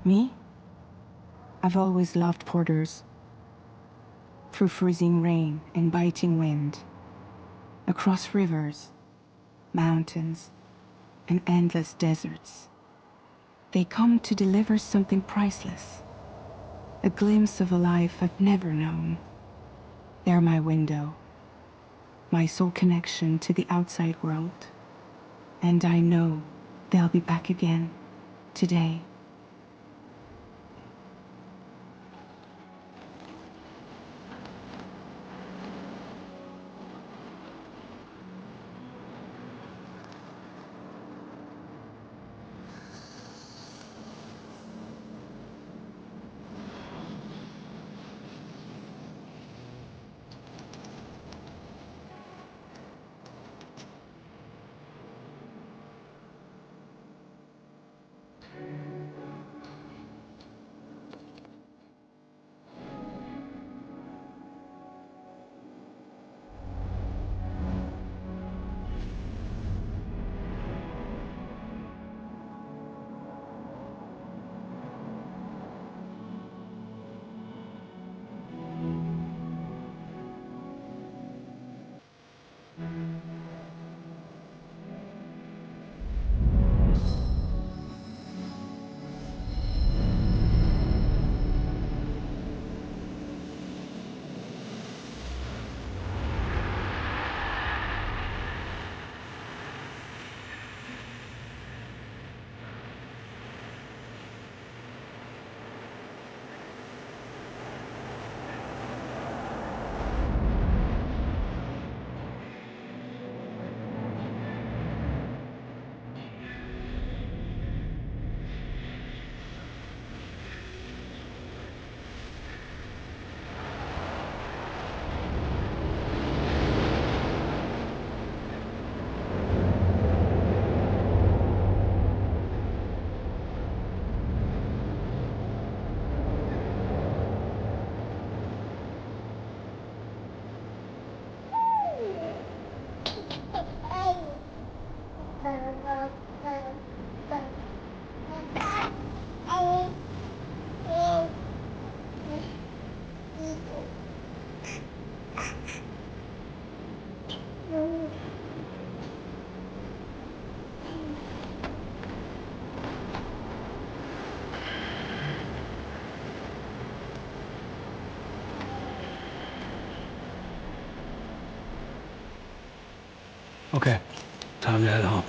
Me? I've always loved porters. Through freezing rain and biting wind, across rivers, mountains, and endless deserts, they come to deliver something priceless, a glimpse of a life I've never known. They're my window, my sole connection to the outside world, and I know they'll be back again today. Okay, time to head home.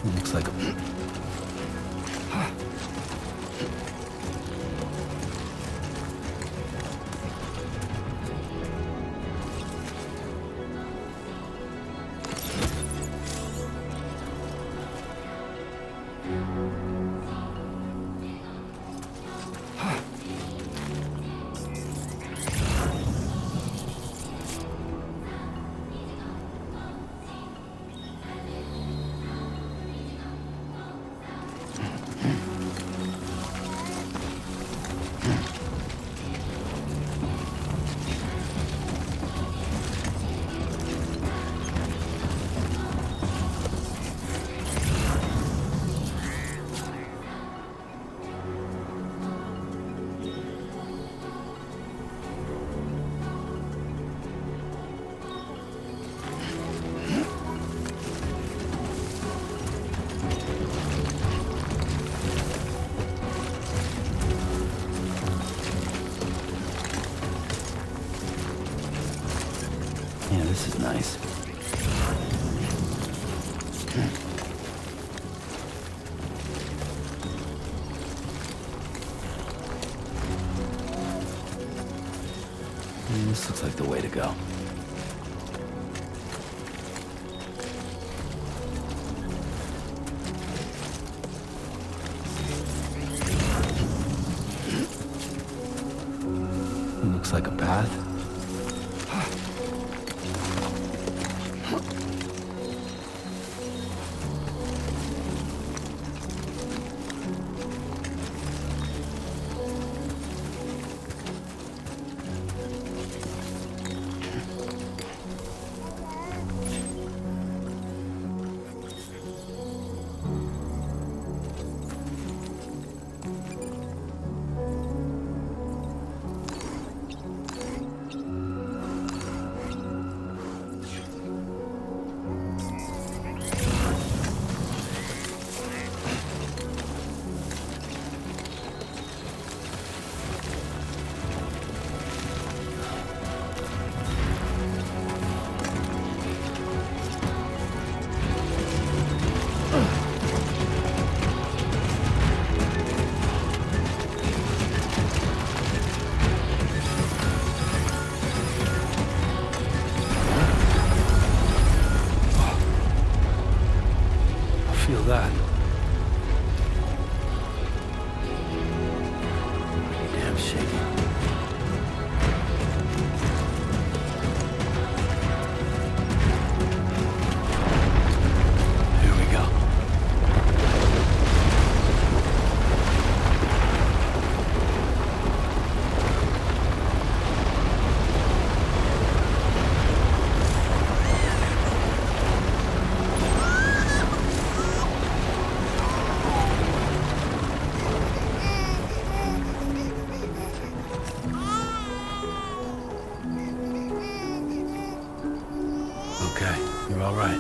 Looks like a... Yeah, this is nice. This looks like the way to go. Looks like a path. Feel that. Damn shaky. Here we go. Okay, you're all right.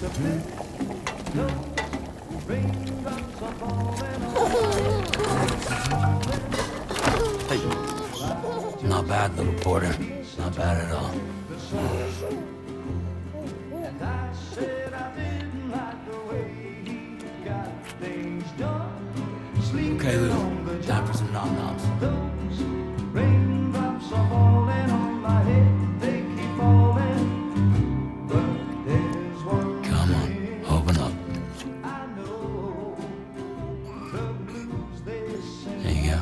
Hey. Not bad, little porter. Not bad at all. Okay, Lou. Time for some nom-noms. Come on, open up. There you go.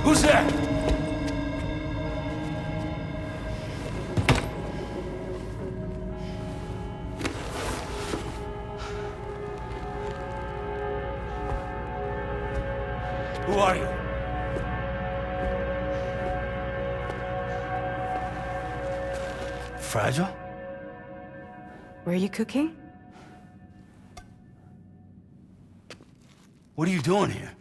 Who's there? Who are you? Fragile? Were you cooking? What are you doing here?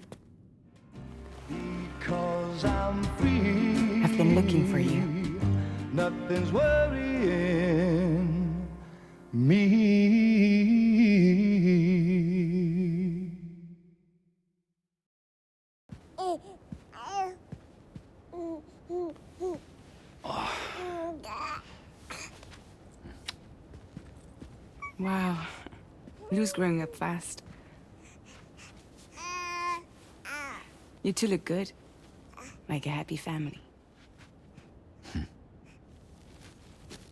Because I'm free. I've been looking for you. Nothing's worrying me. Wow. Lou's growing up fast. You two look good. Like a happy family.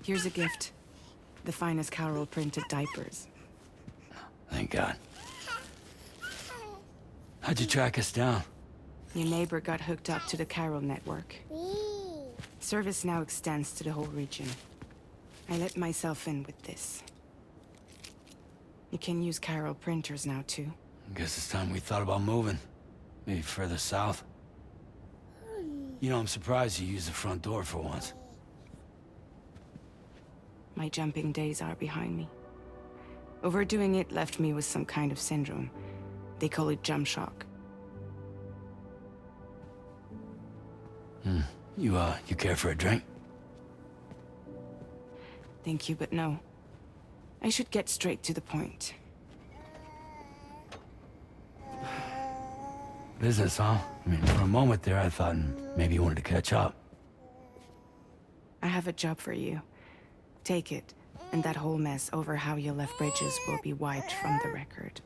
Here's a gift. The finest Carol printed diapers. Thank God. How'd you track us down? Your neighbor got hooked up to the Carol network. Service now extends to the whole region. I let myself in with this. You can use Carol printers now, too. Guess it's time we thought about moving. Maybe further south. You know, I'm surprised you used the front door for once. My jumping days are behind me. Overdoing it left me with some kind of syndrome. They call it jump shock. You care for a drink? Thank you, but no. I should get straight to the point. Business, huh? I mean, for a moment there, I thought maybe you wanted to catch up. I have a job for you. Take it, and that whole mess over how you left Bridges will be wiped from the record.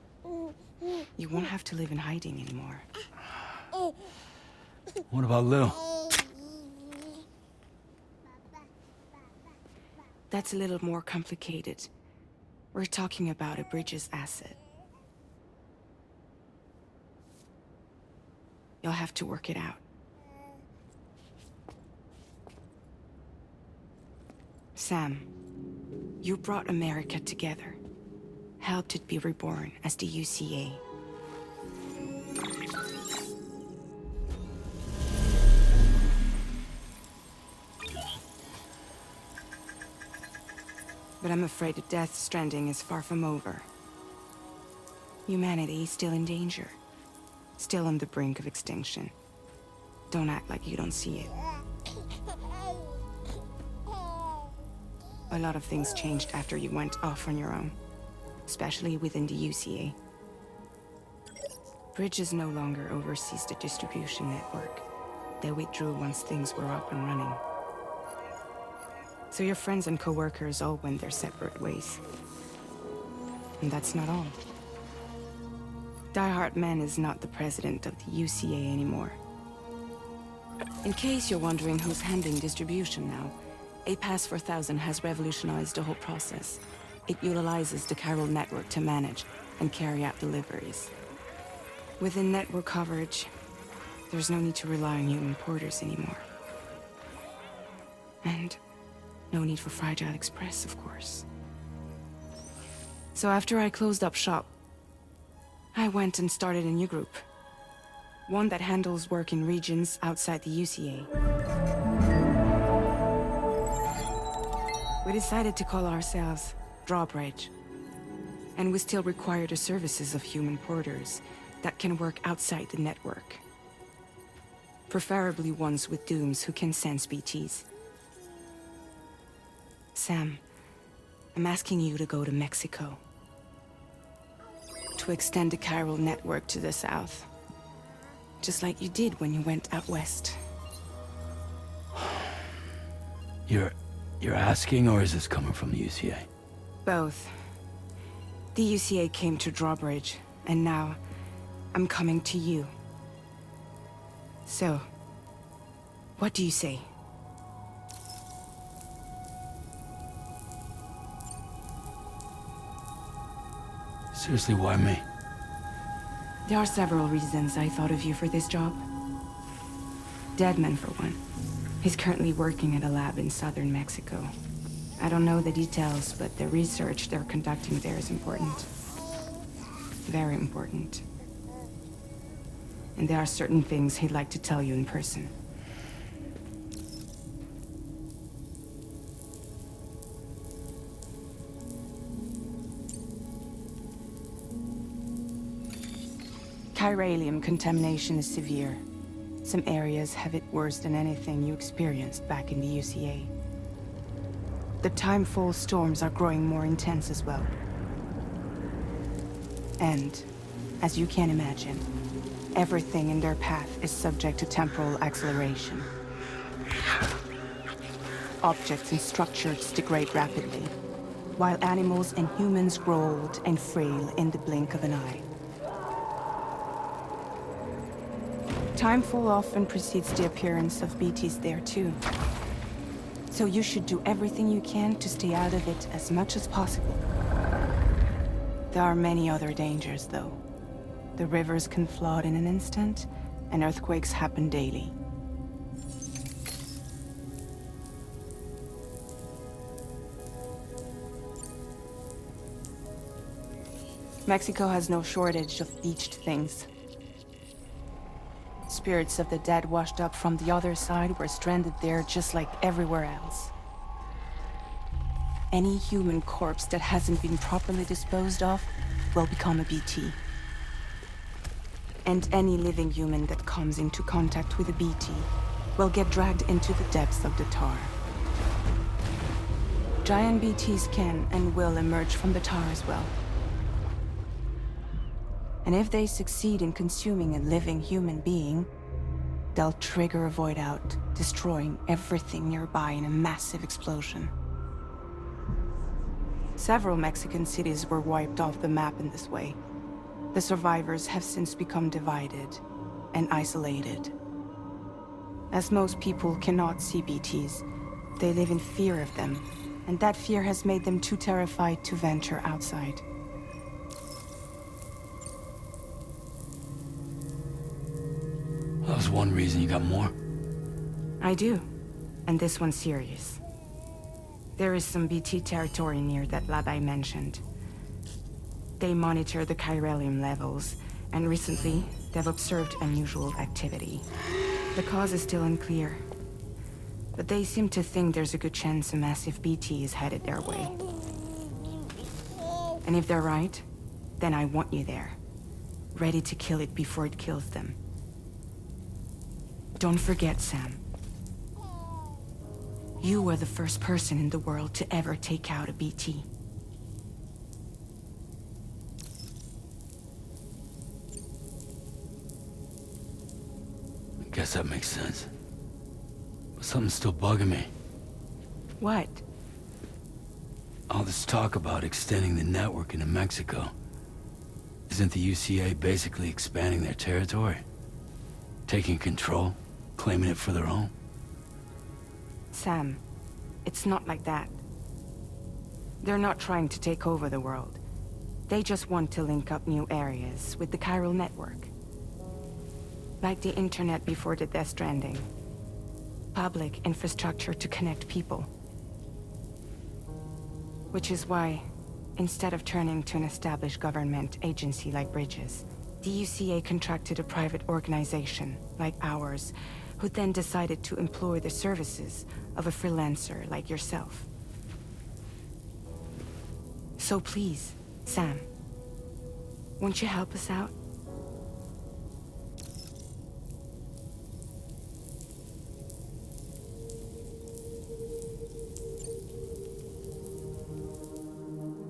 You won't have to live in hiding anymore. What about Lou? That's a little more complicated. We're talking about a Bridges asset. You'll have to work it out. Sam, you brought America together. Helped it be reborn as the UCA. But I'm afraid the Death Stranding is far from over. Humanity is still in danger. still on the brink of extinction. Don't act like you don't see it. A lot of things changed after you went off on your own, especially within the UCA. Bridges no longer oversees the distribution network. They withdrew once things were up and running. So your friends and co-workers all went their separate ways. And that's not all. Die Hartman is not the president of the UCA anymore. In case you're wondering who's handling distribution now, A Pass 4000 has revolutionized the whole process. It utilizes the chiral network to manage and carry out deliveries. Within network coverage, there's no need to rely on human porters anymore. And no need for Fragile Express, of course. So after I closed up shop, I went and started a new group. One that handles work in regions outside the UCA. We decided to call ourselves Drawbridge. And we still require the services of human porters that can work outside the network. Preferably ones with dooms who can sense BTs. Sam, I'm asking you to go to Mexico. To extend the chiral network to the south. Just like you did when you went out west. You're asking, or is this coming from the UCA? Both. The UCA came to Drawbridge, and now I'm coming to you. So, what do you say? Seriously, why me? There are several reasons I thought of you for this job. Deadman, for one. He's currently working at a lab in southern Mexico. I don't know the details, but the research they're conducting there is important. Very important. And there are certain things he'd like to tell you in person. Chiralium contamination is severe. Some areas have it worse than anything you experienced back in the UCA. The timefall storms are growing more intense as well. And, as you can imagine, everything in their path is subject to temporal acceleration. Objects and structures degrade rapidly, while animals and humans grow old and frail in the blink of an eye. Timefall often precedes the appearance of BTs there too. So you should do everything you can to stay out of it as much as possible. There are many other dangers, though. The rivers can flood in an instant, and earthquakes happen daily. Mexico has no shortage of beached things. Spirits of the dead washed up from the other side were stranded there just like everywhere else. Any human corpse that hasn't been properly disposed of will become a BT. And any living human that comes into contact with a BT will get dragged into the depths of the tar. Giant BTs can and will emerge from the tar as well. And if they succeed in consuming a living human being, they'll trigger a void out, destroying everything nearby in a massive explosion. Several Mexican cities were wiped off the map in this way. The survivors have since become divided and isolated. As most people cannot see BTs, they live in fear of them, and that fear has made them too terrified to venture outside. That was one reason. You got more? I do, and this one's serious. There is some BT territory near that lab I mentioned. They monitor the chiralium levels, and recently, they've observed unusual activity. The cause is still unclear, but they seem to think there's a good chance a massive BT is headed their way. And if they're right, then I want you there. ready to kill it before it kills them. Don't forget, Sam. You were the first person in the world to ever take out a BT. I guess that makes sense. But something's still bugging me. What? All this talk about extending the network into Mexico. Isn't the UCA basically expanding their territory? Taking control? Claiming it for their own? Sam, it's not like that. They're not trying to take over the world. They just want to link up new areas with the chiral network. Like the internet before the Death Stranding. Public infrastructure to connect people. Which is why, instead of turning to an established government agency like Bridges, the UCA contracted a private organization, like ours, who then decided to employ the services of a freelancer like yourself. So please, Sam, won't you help us out?